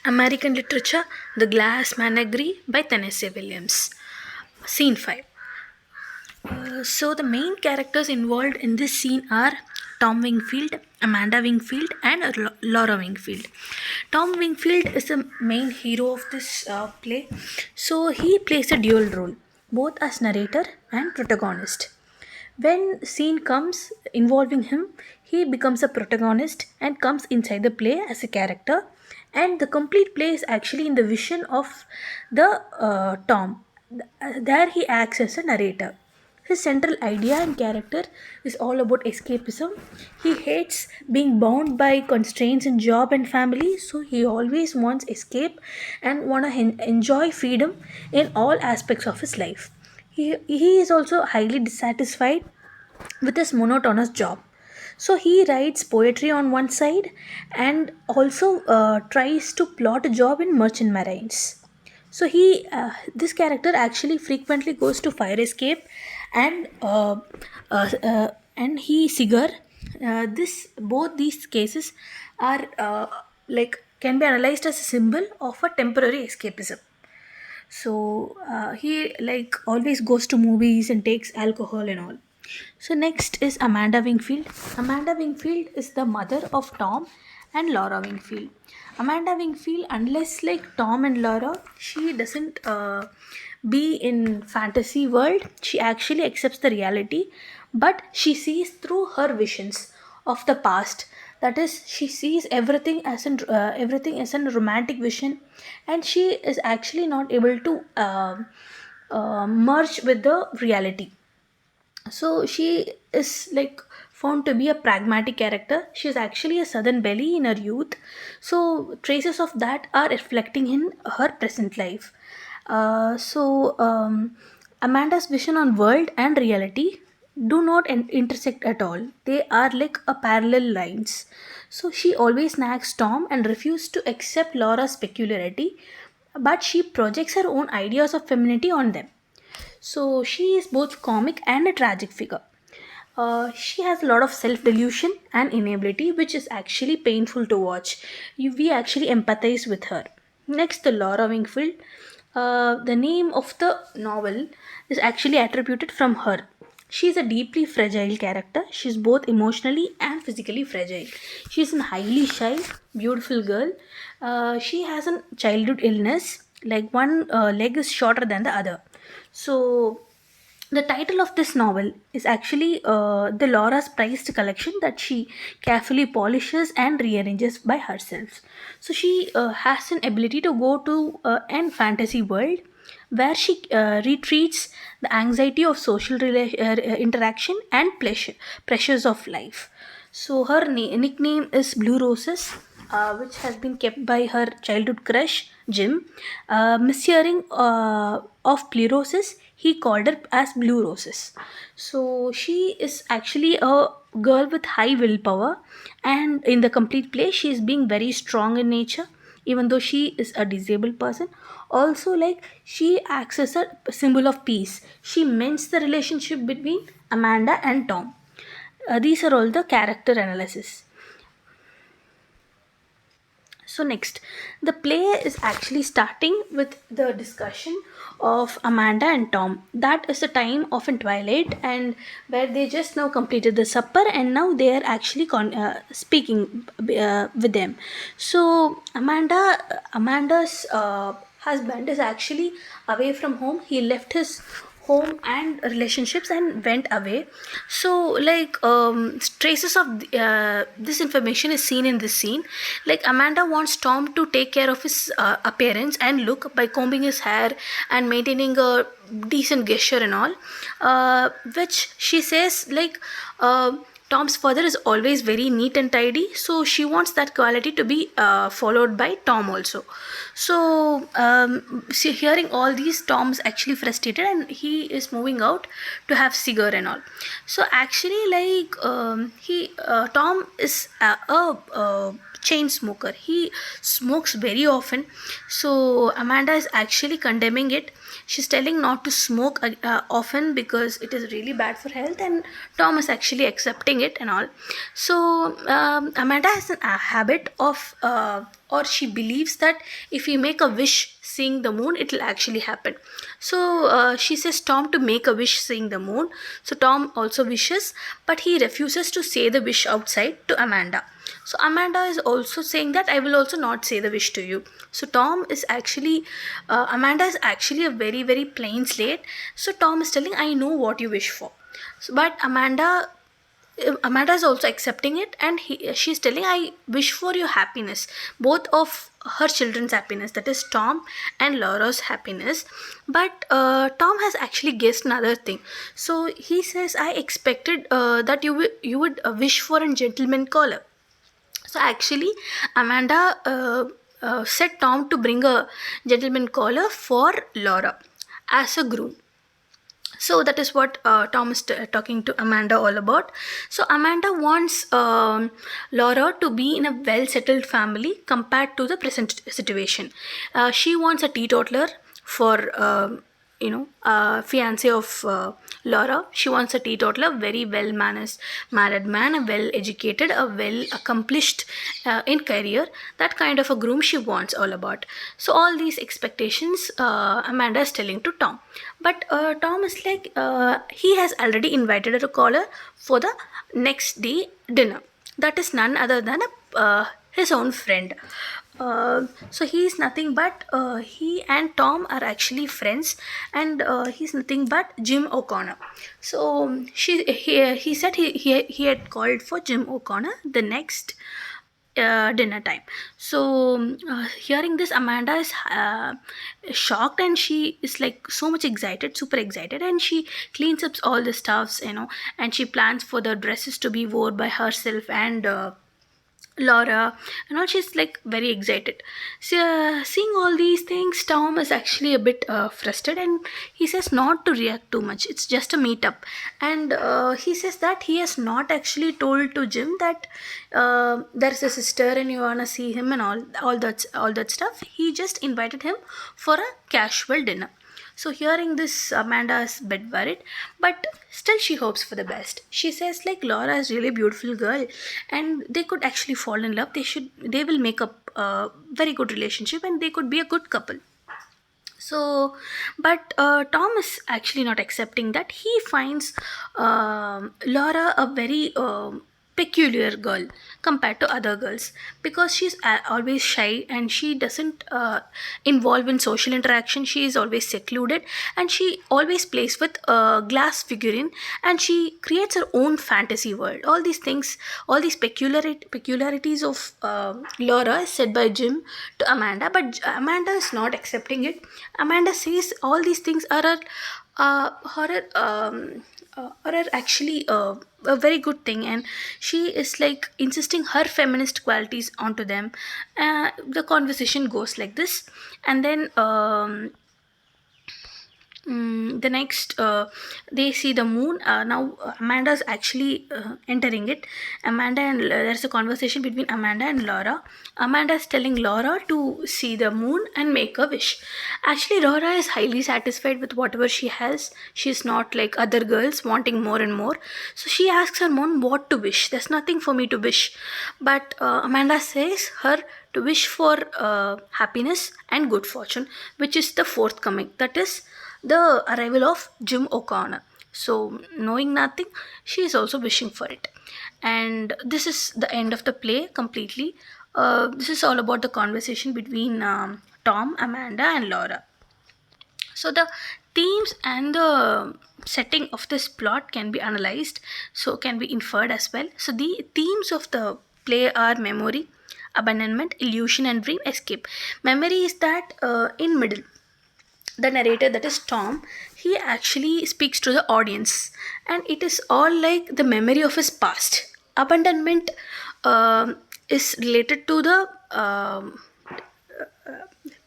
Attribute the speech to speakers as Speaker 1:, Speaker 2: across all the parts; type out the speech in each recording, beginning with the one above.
Speaker 1: American Literature, The Glass Managerie by Tennessee Williams. Scene 5. So, the main characters involved in this scene are Tom Wingfield, Amanda Wingfield, and Laura Wingfield. Tom Wingfield is the main hero of this play. So, he plays a dual role, both as narrator and protagonist. When scene comes involving him, he becomes a protagonist and comes inside the play as a character, and the complete play is actually in the vision of the Tom. There he acts as a narrator. His central idea and character is all about escapism. He hates being bound by constraints in job and family, so he always wants escape and want to enjoy freedom in all aspects of his life. He is also highly dissatisfied with his monotonous job. So he writes poetry on one side and also tries to plot a job in merchant marines. So this character actually frequently goes to fire escape and he Sigar. This both these cases are can be analyzed as a symbol of a temporary escapism. So he always goes to movies and takes alcohol and all. So next is Amanda Wingfield. Amanda Wingfield is the mother of Tom and Laura Wingfield. Amanda Wingfield, unless like Tom and Laura, she doesn't be in fantasy world. She actually accepts the reality, but she sees through her visions of the past. That is, she sees everything as a romantic vision, and she is actually not able to merge with the reality. So she is like found to be a pragmatic character. She is actually a southern belle in her youth, so traces of that are reflecting in her present life. Amanda's vision on world and reality do not intersect at all. They are like a parallel lines. So she always nags Tom and refuses to accept Laura's peculiarity, but she projects her own ideas of femininity on them. So she is both comic and a tragic figure. She has a lot of self delusion and inability, which is actually painful to watch. We actually empathize with her. Next, the Laura Wingfield. The name of the novel is actually attributed from her. She is a deeply fragile character. She is both emotionally and physically fragile. She is a highly shy, beautiful girl. She has a childhood illness, like one leg is shorter than the other. So, the title of this novel is actually the Laura's prized collection that she carefully polishes and rearranges by herself. So she has an ability to go to an fantasy world where she retreats the anxiety of social interaction and pressures of life. So her nickname is Blue Roses, which has been kept by her childhood crush Jim. Mishearing of pleurosis, he called her as Blue Roses. So she is actually a girl with high willpower, and in the complete play, she is being very strong in nature, even though she is a disabled person. Also, like she acts as a symbol of peace. She mends the relationship between Amanda and Tom. These are all the character analysis. So next, the play is actually starting with the discussion of Amanda and Tom. That is the time of in twilight, and where they just now completed the supper, and now they are actually speaking with them. So Amanda's husband is actually away from home. He left his home and relationships and went away. So traces of this information is seen in this scene. Like Amanda wants Tom to take care of his appearance and look by combing his hair and maintaining a decent gesture and all, which she says Tom's father is always very neat and tidy, so she wants that quality to be followed by Tom also. So, hearing all these, Tom's actually frustrated and he is moving out to have cigar and all. So, actually, Tom is a chain smoker. He smokes very often. So, Amanda is actually condemning it. She's telling not to smoke often because it is really bad for health, and Tom is actually accepting accepting it and all. So Amanda has a habit of or she believes that if we make a wish seeing the moon, it will actually happen. So she says Tom to make a wish seeing the moon. So Tom also wishes, but he refuses to say the wish outside to Amanda. So Amanda is also saying that I will also not say the wish to you. So Tom is actually Amanda is actually a very very plain slate. So Tom is telling, I know what you wish for. So, but Amanda is also accepting it, and she's telling, I wish for your happiness, both of her children's happiness, that is Tom and Laura's happiness. But Tom has actually guessed another thing. So he says, I expected that you would wish for a gentleman caller. So actually, Amanda said Tom to bring a gentleman caller for Laura as a groom. So that is what Tom is talking to Amanda all about. So Amanda wants Laura to be in a well settled family compared to the present situation. She wants a teetotaler for fiance of Laura. She wants a teetotaler, very well managed married man, a well educated, a well accomplished in career. That kind of a groom she wants all about. So all these expectations Amanda is telling to Tom. But Tom is like, he has already invited her to caller for the next day dinner. That is none other than his own friend. So he is nothing but he and Tom are actually friends, and he's nothing but Jim O'Connor. So he said he had called for Jim O'Connor the next dinner time. So hearing this, Amanda is shocked, and she is like so much excited, super excited, and she cleans up all the stuffs, and she plans for the dresses to be worn by herself and Laura, she's like very excited. So, seeing all these things, Tom is actually a bit frustrated, and he says not to react too much. It's just a meetup, and he says that he has not actually told to Jim that there's a sister and you wanna see him and all that stuff. He just invited him for a casual dinner. So hearing this, Amanda is a bit worried, but still she hopes for the best. She says like Laura is really beautiful girl, and they could actually fall in love. They will make up a very good relationship, and they could be a good couple. So, but Tom is actually not accepting that. He finds Laura a very peculiar girl compared to other girls, because she's always shy, and she doesn't involve in social interaction. She is always secluded, and she always plays with a glass figurine, and she creates her own fantasy world. All these things, all these peculiarities of Laura is said by Jim to Amanda, but Amanda is not accepting it. Amanda says all these things are horror are actually a very good thing, and she is like insisting her feminist qualities onto them. The conversation goes like this, and then the next they see the moon. Now Amanda's actually entering it. There's a conversation between Amanda and Laura. Amanda's telling Laura to see the moon and make a wish. Actually, Laura is highly satisfied with whatever she has. She's not like other girls wanting more and more. So she asks her mom what to wish. There's nothing for me to wish. But Amanda says her to wish for happiness and good fortune, which is the forthcoming. That is the arrival of Jim O'Connor. So, knowing nothing, she is also wishing for it. And this is the end of the play completely. This is all about the conversation between Tom, Amanda, and Laura. So, the themes and the setting of this plot can be analyzed, so can be inferred as well. So, the themes of the play are memory, abandonment, illusion, and dream, escape. Memory is that in middle, the narrator, that is Tom, he actually speaks to the audience, and it is all like the memory of his past. Abandonment is related to the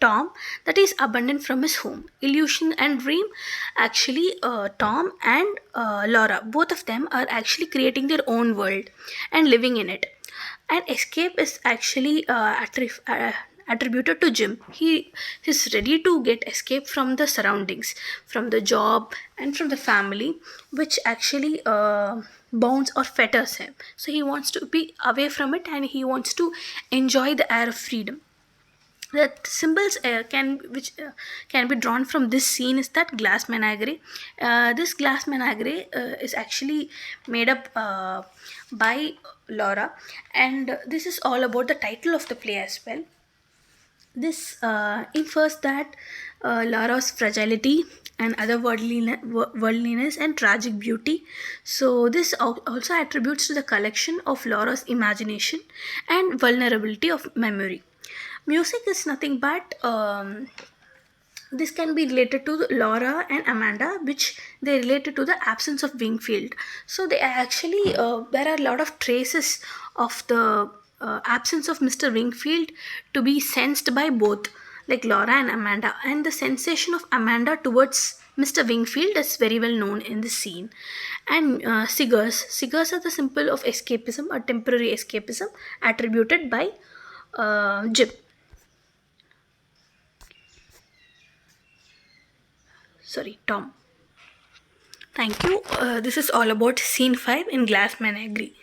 Speaker 1: Tom, that is abandoned from his home. Illusion and dream, actually Tom and Laura, both of them are actually creating their own world and living in it. And escape is actually attributed to Jim. He is ready to get escape from the surroundings, from the job, and from the family, which actually bounds or fetters him. So he wants to be away from it and he wants to enjoy the air of freedom. The symbols can be drawn from this scene is that glass menagerie. This glass menagerie is actually made up by Laura, and this is all about the title of the play as well. This infers that Lara's fragility and other worldliness and tragic beauty. So, this also attributes to the collection of Laura's imagination and vulnerability of memory. Music is nothing but this can be related to Laura and Amanda, which they related to the absence of Wingfield. So they are actually there are a lot of traces of the absence of Mr. Wingfield to be sensed by both, like Laura and Amanda, and the sensation of Amanda towards Mr. Wingfield is very well known in the scene. And cigars are the symbol of escapism, a temporary escapism attributed by Jim. Sorry, Tom. Thank you. This is all about scene 5 in Glass Man Agree.